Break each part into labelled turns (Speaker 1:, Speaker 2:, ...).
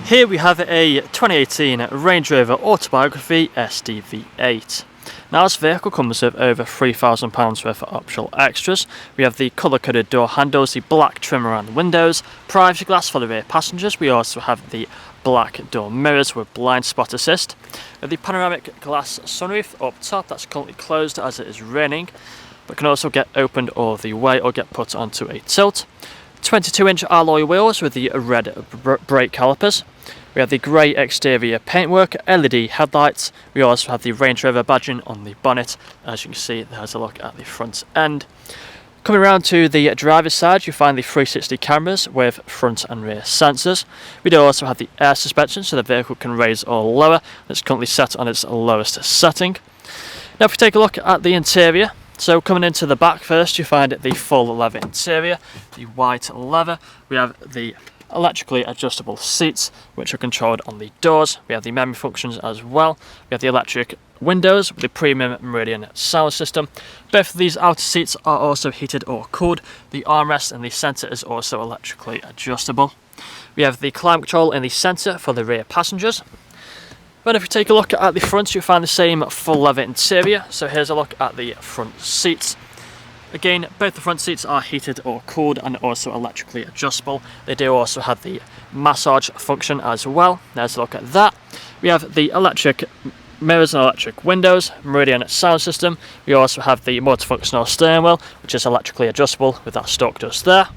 Speaker 1: Here we have a 2018 Range Rover Autobiography SDV8. Now this vehicle comes with over £3,000 worth of optional extras. We have the colour coded door handles, the black trim around the windows, privacy glass for the rear passengers. We also have the black door mirrors with blind spot assist. We have the panoramic glass sunroof up top that's currently closed as it is raining, but can also get opened all the way or get put onto a tilt. 22-inch alloy wheels with the red brake calipers. We have the grey exterior paintwork, LED headlights. We also have the Range Rover badging on the bonnet. As you can see, there's a look at the front end. Coming around to the driver's side, you find the 360 cameras with front and rear sensors. We do also have the air suspension, so the vehicle can raise or lower. It's currently set on its lowest setting. Now if we take a look at the interior, so coming into the back first, you find the full leather interior, the white leather. We have the electrically adjustable seats which are controlled on the doors. We have the memory functions as well. We have the electric windows with the premium Meridian sound system. Both of these outer seats are also heated or cooled. The armrest in the centre is also electrically adjustable. We have the climate control in the centre for the rear passengers. Then if you take a look at the front, you'll find the same full leather interior. So here's a look at the front seats. Again, both the front seats are heated or cooled and also electrically adjustable. They do also have the massage function as well. There's a look at that. We have the electric mirrors and electric windows, Meridian sound system. We also have the multifunctional steering wheel, which is electrically adjustable with that stalk just there.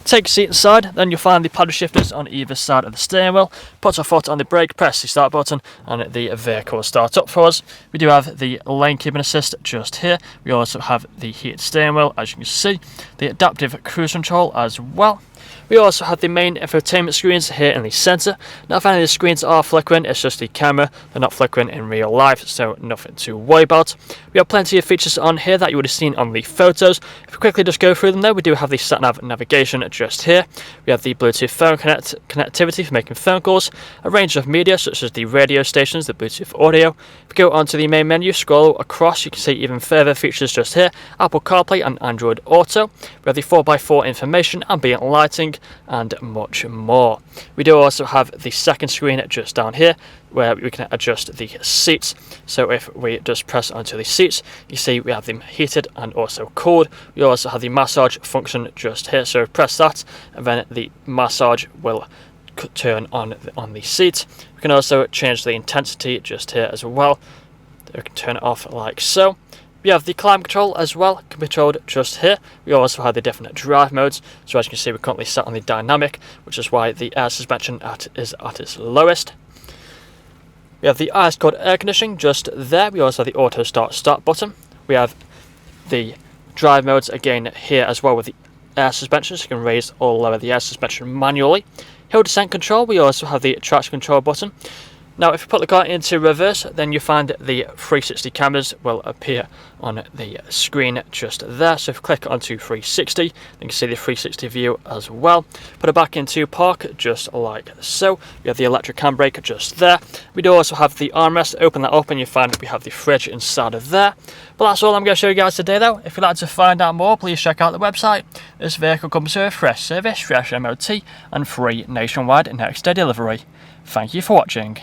Speaker 1: Take a seat inside, then you'll find the paddle shifters on either side of the steering wheel. Put our foot on the brake, press the start button, and the vehicle will start up for us. We do have the lane keeping assist just here. We also have the heated steering wheel, as you can see, the adaptive cruise control as well. We also have the main infotainment screens here in the centre. Now if any of the screens are flickering, it's just the camera. They're not flickering in real life, so nothing to worry about. We have plenty of features on here that you would have seen on the photos. If we quickly just go through them though, we do have the sat-nav navigation just here. We have the Bluetooth phone connectivity for making phone calls, a range of media such as the radio stations, the Bluetooth audio. If we go onto the main menu, scroll across, you can see even further features just here. Apple CarPlay and Android Auto. We have the 4x4 information, ambient lighting, and much more. We do also have the second screen just down here where we can adjust the seats. So if we just press onto the seats, you see we have them heated and also cooled. We also have the massage function just here, so press that and then the massage will turn on the seat. We can also change the intensity just here as well. We can turn it off like so. We have the climate control as well, controlled just here. We also have the different drive modes. So as you can see, we're currently set on the dynamic, which is why the air suspension is at its lowest. We have the ice cold air conditioning just there. We also have the auto start button. We have the drive modes again here as well with the air suspension, so you can raise or lower the air suspension manually. Hill descent control, we also have the traction control button. Now if you put the car into reverse, then you find the 360 cameras will appear on the screen just there. So if you click onto 360, you can see the 360 view as well. Put it back into park just like so. We have the electric handbrake just there. We do also have the armrest. Open that up and you find we have the fridge inside of there. But that's all I'm going to show you guys today though. If you'd like to find out more, please check out the website. This vehicle comes with a fresh service, fresh MOT and free nationwide next day delivery. Thank you for watching.